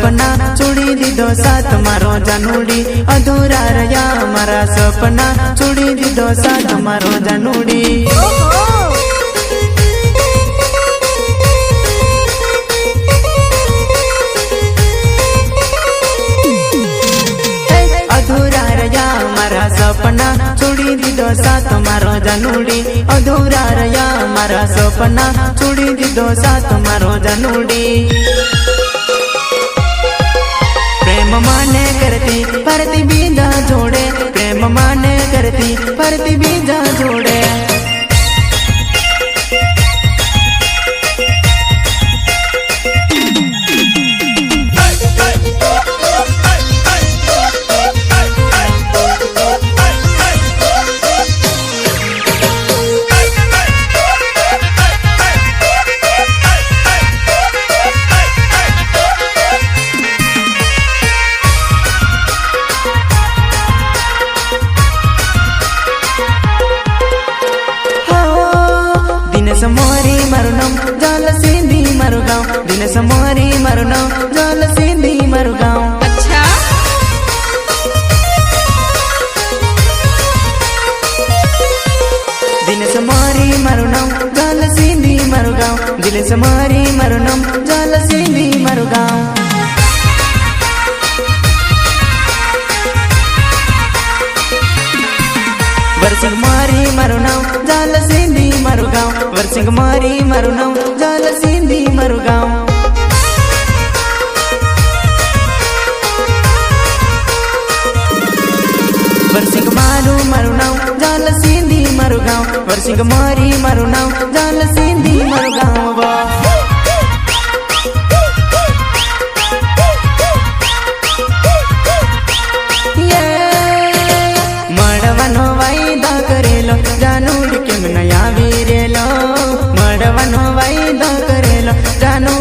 सपना छोड़ी दीधो साथ मारो जानूडी अधूरा रया मारा सपना छोड़ी दीधो साथ मारो जानूडी अधूरा रया मारा सपना छोड़ी दीधो साथ मारो जानूडी अधूरा रया मारा सपना छोड़ी दीधो साथ मारो जानूडी प्रेम माने करती परती बीजा जोड़े प्रेम माने करती परती बीजा जोड़े समोरी मरुनाम जाल सिंधी मरुगांव दिन समोरी मरुनाम जाल सिंधी मरुगांव अच्छा दिन समोरी मरुनाम जाल सिंधी मरुगांव दिल समोरी मरुनाम जाल सिंधी मरुगांव वर्षिंग मारी मरुनाम जाल सिंधी मरुगांव वर्षिंग मारी मरुनाम जाल सिंधी मरुगांव वर्षिंग मारू मरुनाम जाल सिंधी मरुगांव वर्षिंग मारी मरुनाम जाल सिंधी मरुगांव जानूडी केम नया वीरेलो मड़वनो वायदो करेलो जानू